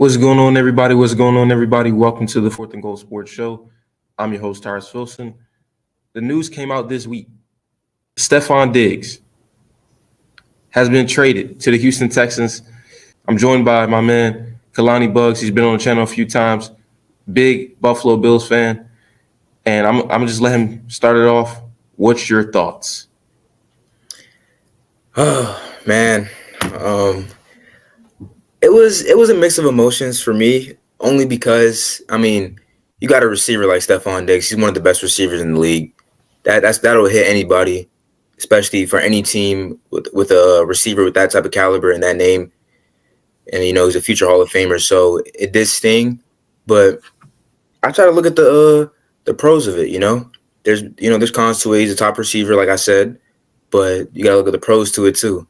What's going on, everybody? What's going on, everybody? Welcome to the Fourth and Goal Sports Show. I'm your host, Tyrus Wilson. The news came out this week. Stefon Diggs has been traded to the Houston Texans. I'm joined by my man, Kalani Bugs. He's been on the channel a few times. Big Buffalo Bills fan. And I'm just let him start it off. What's your thoughts? Oh man, it was a mix of emotions for me. Only because you got a receiver like Stefon Diggs. He's one of the best receivers in the league. That'll hit anybody, especially for any team with a receiver with that type of caliber and that name. And he's a future Hall of Famer. So it did sting, but I try to look at the pros of it. There's cons to it. He's a top receiver, like I said, but you got to look at the pros to it too.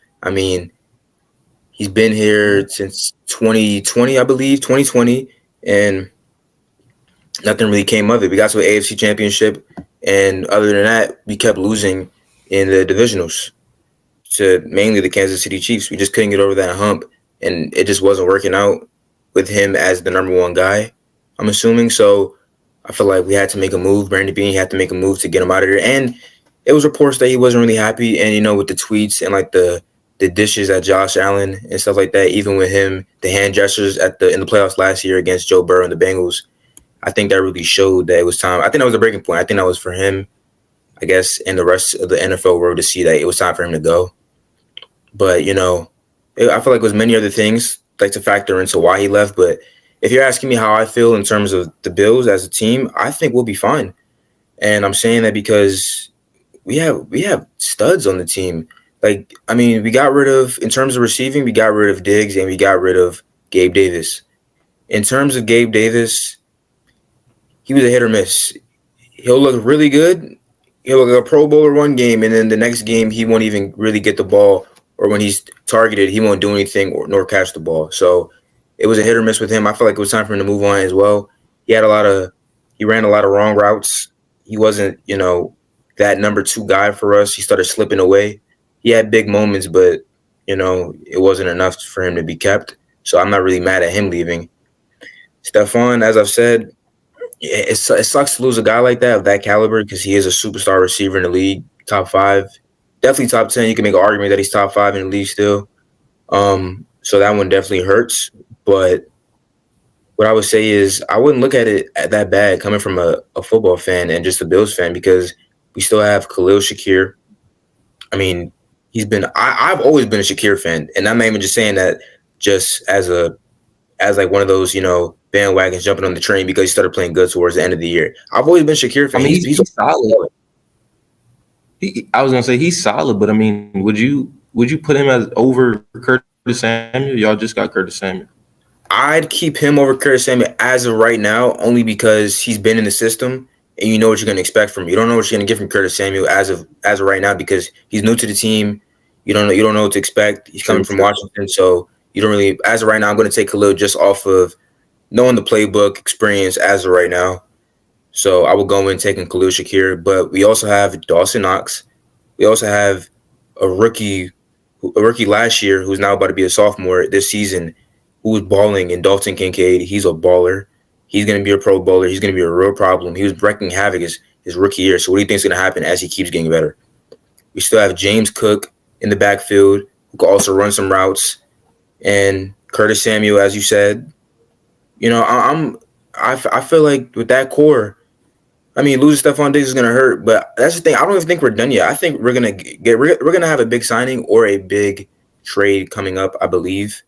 He's been here since 2020, I believe, 2020, and nothing really came of it. We got to an AFC championship, and other than that, we kept losing in the divisionals to mainly the Kansas City Chiefs. We just couldn't get over that hump, and it just wasn't working out with him as the number one guy, I'm assuming. So I feel like we had to make a move. Brandon Beane had to make a move to get him out of there. And it was reports that he wasn't really happy, and, with the tweets and, like, the dishes at Josh Allen and stuff like that, even with him, the hand gestures in the playoffs last year against Joe Burrow and the Bengals, I think that really showed that it was time. I think that was a breaking point. I think that was for him, I guess, and the rest of the NFL world to see that it was time for him to go. But, I feel like it was many other things like to factor into why he left. But if you're asking me how I feel in terms of the Bills as a team, I think we'll be fine. And I'm saying that because we have studs on the team. We got rid of, in terms of receiving, we got rid of Diggs and we got rid of Gabe Davis. In terms of Gabe Davis, he was a hit or miss. He'll look really good. He'll look like a Pro Bowler one game, and then the next game he won't even really get the ball, or when he's targeted, he won't do anything nor catch the ball. So it was a hit or miss with him. I feel like it was time for him to move on as well. He ran a lot of wrong routes. He wasn't, that number two guy for us. He started slipping away. He had big moments, but, it wasn't enough for him to be kept. So I'm not really mad at him leaving. Stefon, as I've said, it sucks to lose a guy like that of that caliber because he is a superstar receiver in the league, top 5. Definitely top 10. You can make an argument that he's top 5 in the league still. So that one definitely hurts. But what I would say is I wouldn't look at it that bad coming from a football fan and just a Bills fan because we still have Khalil Shakir. I've always been a Shakir fan, and I'm not even just saying that just as like one of those, bandwagons jumping on the train because he started playing good towards the end of the year. I've always been a Shakir fan. He's solid. I was gonna say he's solid, but would you put him as over Curtis Samuel? Y'all just got Curtis Samuel. I'd keep him over Curtis Samuel as of right now, only because he's been in the system and you know what you're going to expect from him. You don't know what you're going to get from Curtis Samuel as of right now because he's new to the team. You don't know what to expect. He's coming from Washington, so you don't really. As of right now, I'm going to take Khalil just off of knowing the playbook experience as of right now. So I will go in taking Khalil Shakir, but we also have Dawson Knox. We also have a rookie last year who's now about to be a sophomore this season, who was balling in Dalton Kincaid. He's a baller. He's going to be a Pro Bowler. He's going to be a real problem. He was wrecking havoc his rookie year. So what do you think is going to happen as he keeps getting better? We still have James Cook in the backfield who can also run some routes, and Curtis Samuel, as you said. I feel like with that core, losing Stefon Diggs is going to hurt, but that's the thing. I don't even think we're done yet. I think we're going to have a big signing or a big trade coming up, I believe.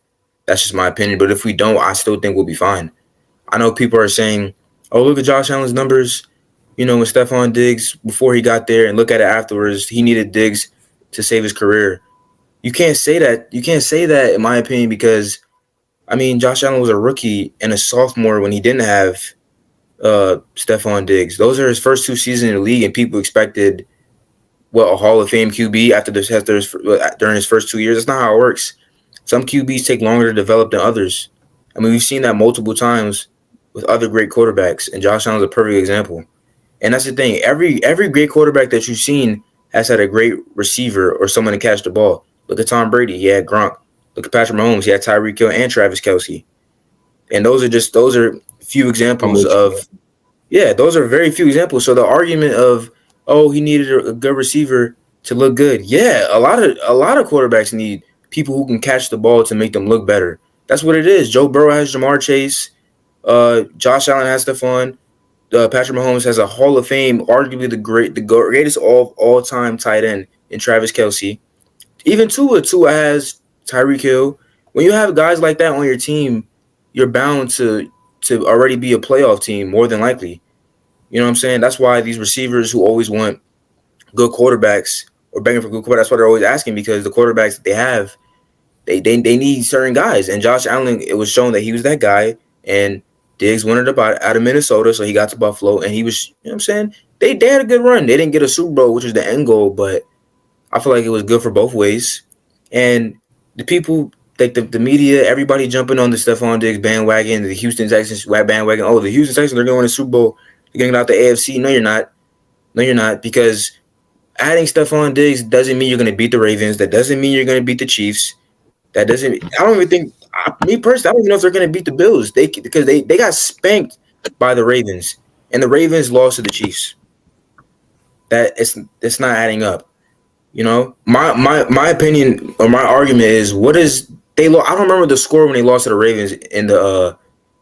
That's just my opinion. But if we don't, I still think we'll be fine. I know people are saying, oh, look at Josh Allen's numbers, with Stefon Diggs before he got there, and look at it afterwards. He needed Diggs to save his career. You can't say that. You can't say that, in my opinion, because, Josh Allen was a rookie and a sophomore when he didn't have Stefon Diggs. Those are his first 2 seasons in the league, and people expected, a Hall of Fame QB during his first 2 years. That's not how it works. Some QBs take longer to develop than others. We've seen that multiple times with other great quarterbacks, and Josh Allen's a perfect example. And that's the thing. Every great quarterback that you've seen has had a great receiver or someone to catch the ball. Look at Tom Brady. He had Gronk. Look at Patrick Mahomes. He had Tyreek Hill and Travis Kelce. And those are few I'm examples with you. of those are very few examples. So the argument of, oh, he needed a good receiver to look good. Yeah, a lot of quarterbacks need people who can catch the ball to make them look better. That's what it is. Joe Burrow has Jamar Chase. Josh Allen has Stefon. Patrick Mahomes has a Hall of Fame, arguably the greatest all time tight end in Travis Kelce. Even Tua has Tyreek Hill. When you have guys like that on your team, you're bound to already be a playoff team more than likely. You know what I'm saying? That's why these receivers who always want good quarterbacks or begging for good quarterbacks, that's what they're always asking, because the quarterbacks that they have, they need certain guys. And Josh Allen, it was shown that he was that guy. And Diggs wanted out of Minnesota, so he got to Buffalo, and he was, you know what I'm saying? They had a good run. They didn't get a Super Bowl, which was the end goal, but I feel like it was good for both ways. And the people, like the media, everybody jumping on the Stefon Diggs bandwagon, the Houston Texans bandwagon. Oh, the Houston Texans are going to win the Super Bowl. They're getting out the AFC. No, you're not. No, you're not. Because adding Stefon Diggs doesn't mean you're going to beat the Ravens. That doesn't mean you're going to beat the Chiefs. That doesn't. I don't even think. Me personally, I don't even know if they're going to beat the Bills. Because they got spanked by the Ravens, and the Ravens lost to the Chiefs. That it's not adding up. You know, my opinion or my argument is, what is they? I don't remember the score when they lost to the Ravens in the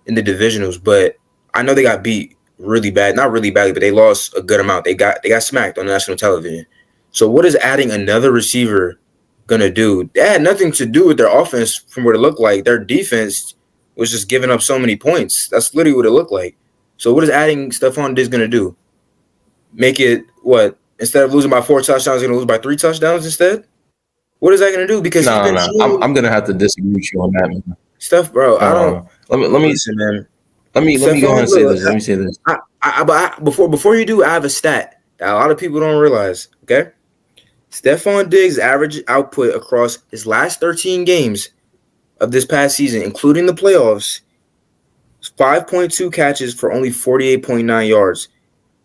divisionals, but I know they got beat really bad. Not really badly, but they lost a good amount. They got smacked on national television. So what is adding another receiver gonna do? That had nothing to do with their offense from what it looked like. Their defense was just giving up so many points. That's literally what it looked like. So what is adding Stephon Diggs gonna do? Make it what? Instead of losing by 4 touchdowns, he's gonna lose by 3 touchdowns instead? What is that gonna do? Because he's No, been no, no. showing I'm gonna have to disagree with you on that, man. stuff, bro. I don't Let me listen, man. let me go ahead Stephon, and say look, this. Let me say this. before you do, I have a stat that a lot of people don't realize. Okay, Stephon Diggs' average output across his last 13 games of this past season, including the playoffs, is 5.2 catches for only 48.9 yards.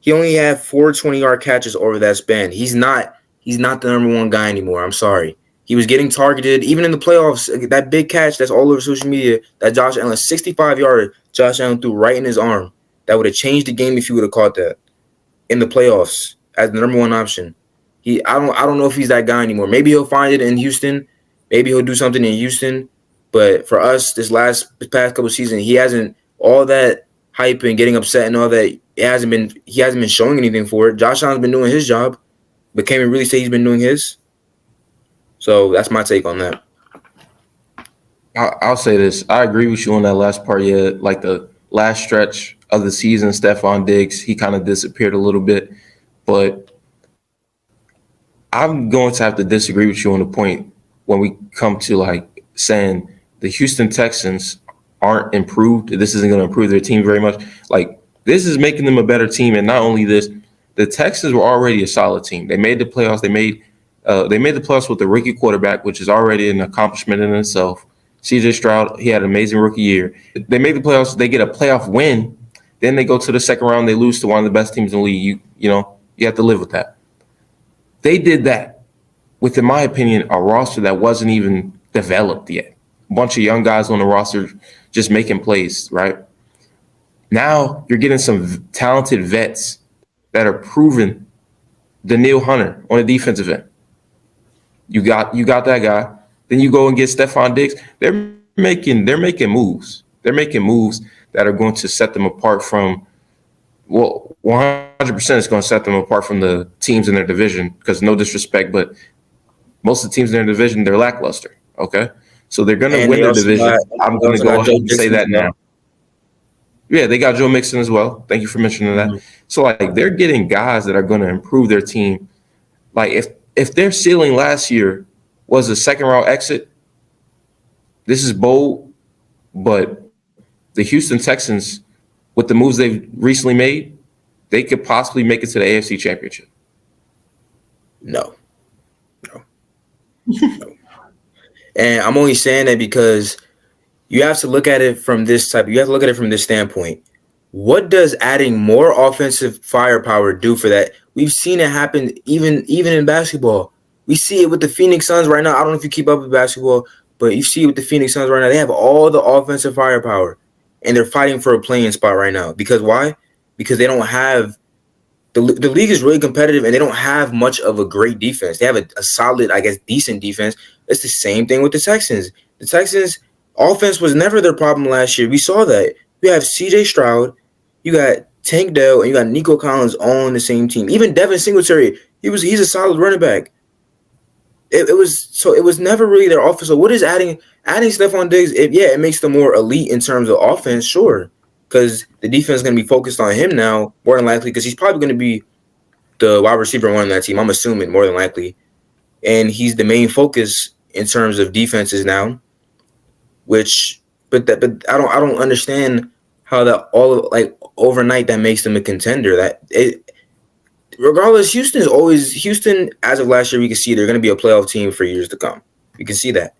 He only had 4 20-yard catches over that span. He's not the number one guy anymore. I'm sorry. He was getting targeted even in the playoffs. That big catch that's all over social media, that Josh Allen 65-yarder, Josh Allen threw right in his arm. That would have changed the game if he would have caught that in the playoffs as the number one option. I don't know if he's that guy anymore. Maybe he'll find it in Houston. Maybe he'll do something in Houston. But for us, this past couple seasons, he hasn't all that hype and getting upset and all that. He hasn't been showing anything for it. Josh Allen's been doing his job, but can we really say he's been doing his? So that's my take on that. I'll say this. I agree with you on that last part. Yeah, like the last stretch of the season, Stefon Diggs, he kind of disappeared a little bit. But I'm going to have to disagree with you on the point when we come to like saying the Houston Texans aren't improved. This isn't going to improve their team very much. Like, this is making them a better team. And not only this, the Texans were already a solid team. They made the playoffs. They made the playoffs with the rookie quarterback, which is already an accomplishment in itself. CJ Stroud, he had an amazing rookie year. They made the playoffs. They get a playoff win. Then they go to the second round. They lose to one of the best teams in the league. You have to live with that. They did that with, in my opinion, a roster that wasn't even developed yet. A bunch of young guys on the roster just making plays, right? Now you're getting some talented vets that are proven. Daniil Hunter on the defensive end. You got that guy. Then you go and get Stefon Diggs. They're making moves. They're making moves that are going to set them apart from, well, 100% is going to set them apart from the teams in their division, because no disrespect, but most of the teams in their division, they're lackluster. Okay? So they're going to win their division. I'm going to go ahead and say that now. Yeah, they got Joe Mixon as well. Thank you for mentioning that. Mm-hmm. So, like, they're getting guys that are going to improve their team. Like, if their ceiling last year was a second-round exit, this is bold, but the Houston Texans, with the moves they've recently made, they could possibly make it to the AFC Championship. No. And I'm only saying that because you have to look at it from this standpoint. What does adding more offensive firepower do for that? We've seen it happen even in basketball. We see it with the Phoenix Suns right now. I don't know if you keep up with basketball, but you see it with the Phoenix Suns right now. They have all the offensive firepower, and they're fighting for a playing spot right now. Because why? Because they don't have the league is really competitive, and they don't have much of a great defense. They have a solid, I guess, decent defense. It's the same thing with the Texans. The Texans offense was never their problem last year. We saw that. You have C.J. Stroud, you got Tank Dell, and you got Nico Collins all on the same team. Even Devin Singletary, he's a solid running back. It was never really their offense. So what is adding Stefon Diggs? It makes them more elite in terms of offense, sure, because the defense is going to be focused on him now more than likely, because he's probably going to be the wide receiver one on that team. I'm assuming more than likely, and he's the main focus in terms of defenses now. But I don't understand how that all like overnight that makes them a contender. Regardless, Houston as of last year, we can see they're going to be a playoff team for years to come. We can see that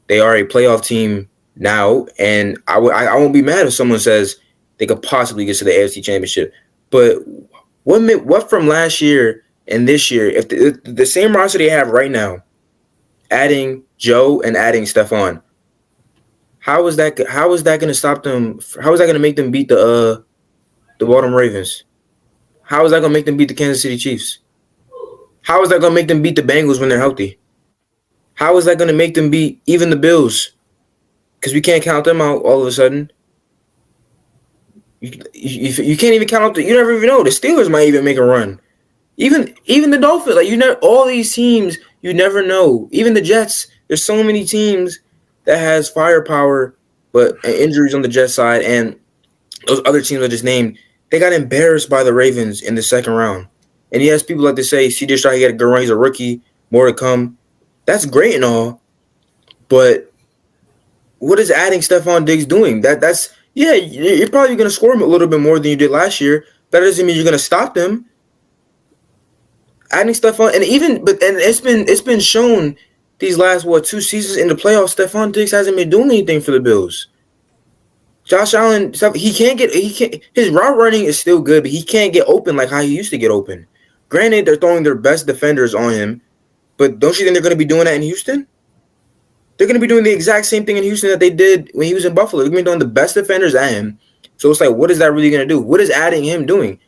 they are a playoff team now, and I won't be mad if someone says they could possibly get to the AFC Championship. But what from last year and this year, if the same roster they have right now, adding Joe and adding Stefon, how is that going to stop them? How is that going to make them beat the Baltimore Ravens? How is that going to make them beat the Kansas City Chiefs? How is that going to make them beat the Bengals when they're healthy? How is that going to make them beat even the Bills? Because we can't count them out all of a sudden. You can't even count out you never even know. The Steelers might even make a run. Even the Dolphins, all these teams, you never know. Even the Jets, there's so many teams that has firepower, but injuries on the Jets side, and those other teams I just named, they got embarrassed by the Ravens in the second round. And yes, people like to say C.J. Stroud, he got a good run, he's a rookie, more to come. That's great and all, but what is adding Stefon Diggs doing? You're probably going to score him a little bit more than you did last year. That doesn't mean you're going to stop them. Adding Stefon, and it's been shown these last 2 seasons in the playoffs, Stefon Diggs hasn't been doing anything for the Bills. Josh Allen, his route running is still good, but he can't get open like how he used to get open. Granted, they're throwing their best defenders on him, but don't you think they're going to be doing that in Houston? They're going to be doing the exact same thing in Houston that they did when he was in Buffalo. They're going to be doing the best defenders at him. So it's like, what is that really going to do? What is adding him doing?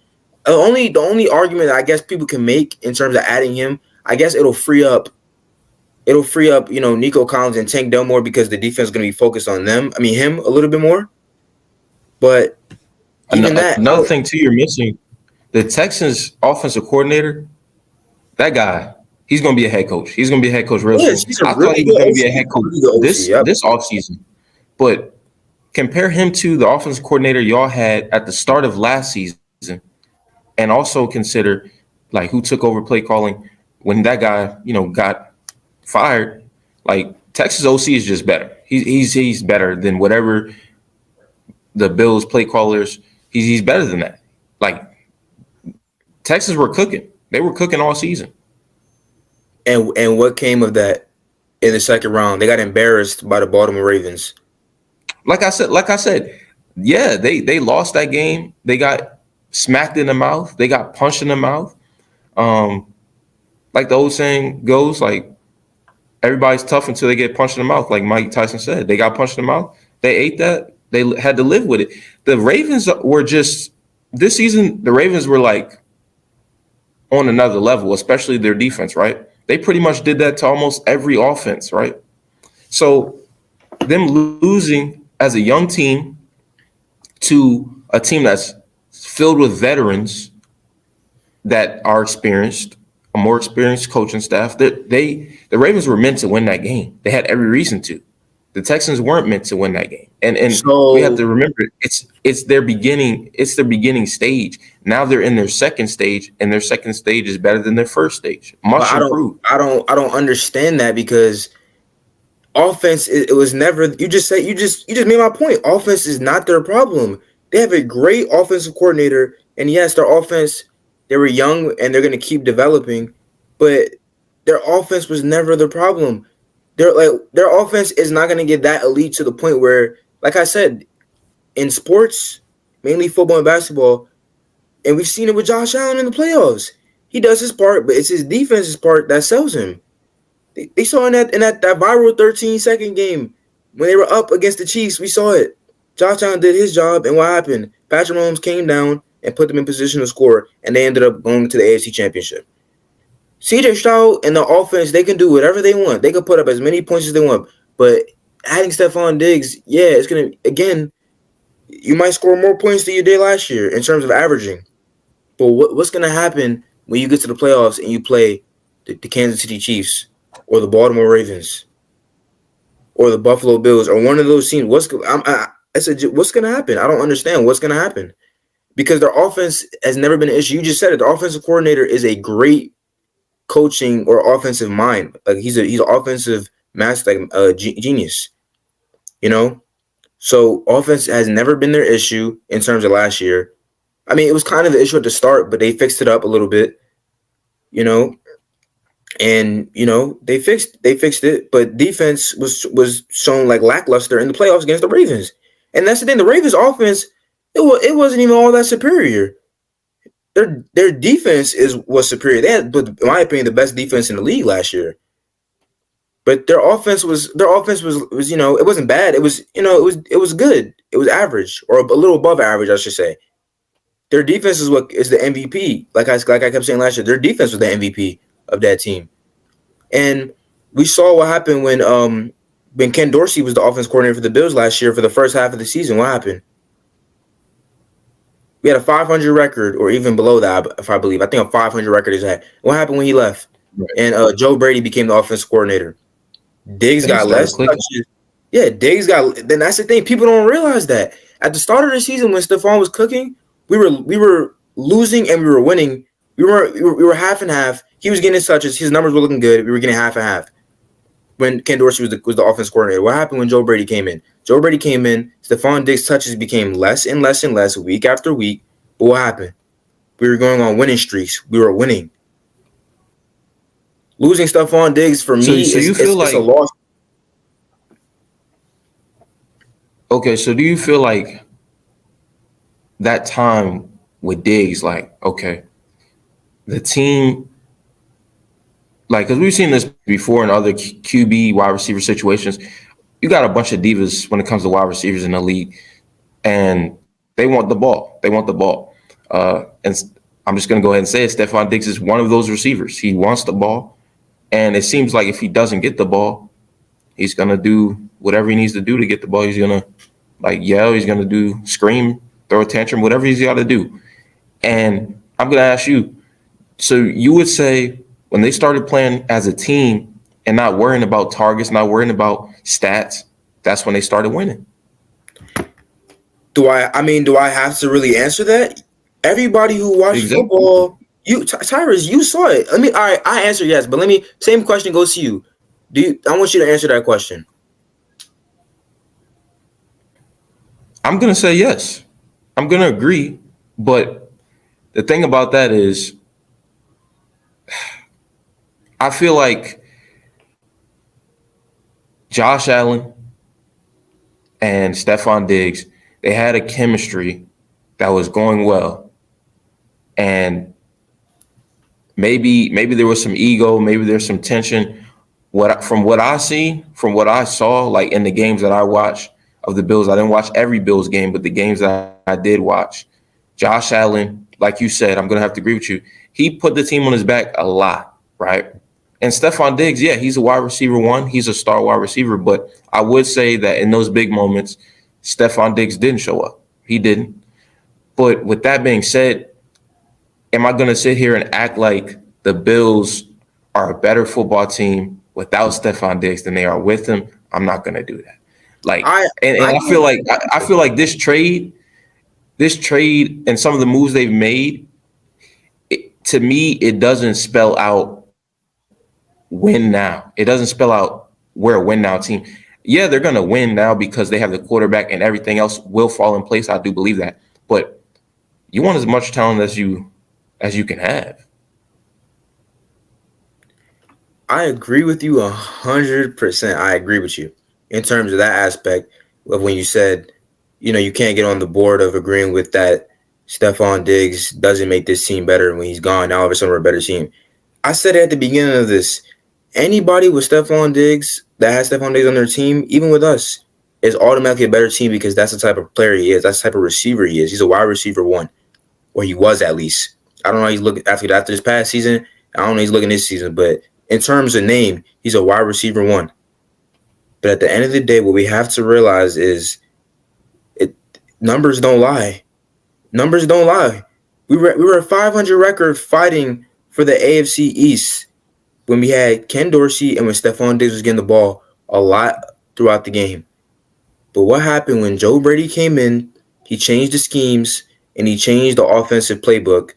The only argument that I guess people can make in terms of adding him, I guess it'll free up, Nico Collins and Tank Dell more, because the defense is going to be focused on him a little bit more. But another thing too, you're missing the Texans offensive coordinator. That guy, he's going to be a head coach. He's going to be a head coach real soon. I thought he was going to be a head coach this offseason. But compare him to the offensive coordinator y'all had at the start of last season, and also consider like who took over play calling when that guy, got fired. Like Texas OC is just better. He's better than whatever the Bills play callers. He's better than that. Like Texas were cooking. They were cooking all season. And what came of that in the second round? They got embarrassed by the Baltimore Ravens. Like I said, yeah, they lost that game. They got smacked in the mouth. They got punched in the mouth. Like the old saying goes, like everybody's tough until they get punched in the mouth. Like Mike Tyson said, they got punched in the mouth. They ate that. They had to live with it. The Ravens were just this season. The Ravens were like on another level, especially their defense. Right? They pretty much did that to almost every offense. Right? So them losing as a young team to a team that's filled with veterans that are experienced, a more experienced coaching staff. The Ravens were meant to win that game. They had every reason to. The Texans weren't meant to win that game, and so, we have to remember it's their beginning. It's their beginning stage. Now they're in their second stage, and their second stage is better than their first stage. Much improved. I don't understand that, because offense, it was never. You just made my point. Offense is not their problem. They have a great offensive coordinator, and yes, their offense. They were young, and they're going to keep developing, but their offense was never the problem. Their offense is not going to get that elite to the point where, like I said, in sports, mainly football and basketball, and we've seen it with Josh Allen in the playoffs. He does his part, but it's his defense's part that sells him. They saw in that viral 13-second game when they were up against the Chiefs. We saw it. Josh Allen did his job, and what happened? Patrick Mahomes came down and put them in position to score, and they ended up going to the AFC Championship. CJ Stroud and the offense, they can do whatever they want. They can put up as many points as they want. But adding Stefon Diggs, yeah, it's going to, again, you might score more points than you did last year in terms of averaging. But what's going to happen when you get to the playoffs and you play the Kansas City Chiefs or the Baltimore Ravens or the Buffalo Bills or one of those teams? What's going to happen? I don't understand what's going to happen because their offense has never been an issue. You just said it. The offensive coordinator is a great coaching or offensive mind. Like he's an offensive master, like genius. You know, so offense has never been their issue in terms of last year. I mean, it was kind of the issue at the start, but they fixed it up a little bit. You know, and they fixed it, but defense was shown like lackluster in the playoffs against the Ravens. And that's the thing. The Ravens offense, it wasn't even all that superior. Their defense was superior. They had, but in my opinion, the best defense in the league last year. But their offense was it wasn't bad. It was it was good. It was average or a little above average, I should say. Their defense is what is the MVP. Like I kept saying last year, their defense was the MVP of that team. And we saw what happened when Ken Dorsey was the offense coordinator for the Bills last year for the first half of the season. What happened? We had a 500 record or even below that, if I believe. I think a 500 record is that. What happened when he left? Right. And Joe Brady became the offense coordinator. Diggs got less touches. Yeah, Diggs got. Then that's the thing. People don't realize that at the start of the season when Stefon was cooking, we were losing and we were winning. We were half and half. He was getting his touches. His numbers were looking good. We were getting half and half. When Ken Dorsey was the offense coordinator, what happened when Joe Brady came in? Joe Brady came in. Stefon Diggs' touches became less and less and less week after week. But what happened? We were going on winning streaks. We were winning. Losing Stefon Diggs for me it's a loss. Okay, so do you feel like that time with Diggs, like, okay, the team, like, because we've seen this before in other QB wide receiver situations, you got a bunch of divas when it comes to wide receivers in the league, and they want the ball. They want the ball. And I'm just going to go ahead and say it. Stefon Diggs is one of those receivers. He wants the ball, and it seems like if he doesn't get the ball, he's going to do whatever he needs to do to get the ball. He's going to, like, yell. He's going to scream, throw a tantrum, whatever he's got to do. And I'm going to ask you, so you would say when they started playing as a team and not worrying about targets, not worrying about stats, that's when they started winning. Do I have to really answer that? Everybody who watched football, Tyrus, you saw it. All right, I answer yes, but same question goes to you. I want you to answer that question. I'm going to say yes. I'm going to agree. But the thing about that is, I feel like Josh Allen and Stefon Diggs, they had a chemistry that was going well. And maybe there was some ego, maybe there's some tension. From what I saw, like in the games that I watched of the Bills, I didn't watch every Bills game, but the games that I did watch, Josh Allen, like you said, I'm going to have to agree with you. He put the team on his back a lot, right? And Stefon Diggs, yeah, he's a wide receiver one. He's a star wide receiver. But I would say that in those big moments, Stefon Diggs didn't show up. He didn't. But with that being said, am I going to sit here and act like the Bills are a better football team without Stefon Diggs than they are with him? I'm not going to do that. Like, I feel like this trade and some of the moves they've made, to me, it doesn't spell out win now. It doesn't spell out we're a win now team. Yeah, they're going to win now because they have the quarterback and everything else will fall in place. I do believe that. But you want as much talent as you can have. I agree with you 100%. I agree with you in terms of that aspect of when you said, you can't get on the board of agreeing with that Stefon Diggs doesn't make this team better when he's gone. Now all of a sudden we're a better team. I said it at the beginning of this. Anybody with Stefon Diggs that has Stefon Diggs on their team, even with us, is automatically a better team because that's the type of player he is. That's the type of receiver he is. He's a wide receiver one, or he was at least. I don't know how he's looking after this past season. I don't know how he's looking this season, but in terms of name, he's a wide receiver one. But at the end of the day, what we have to realize is numbers don't lie. Numbers don't lie. We were a 500 record fighting for the AFC East when we had Ken Dorsey and when Stefon Diggs was getting the ball a lot throughout the game. But what happened when Joe Brady came in, he changed the schemes, and he changed the offensive playbook,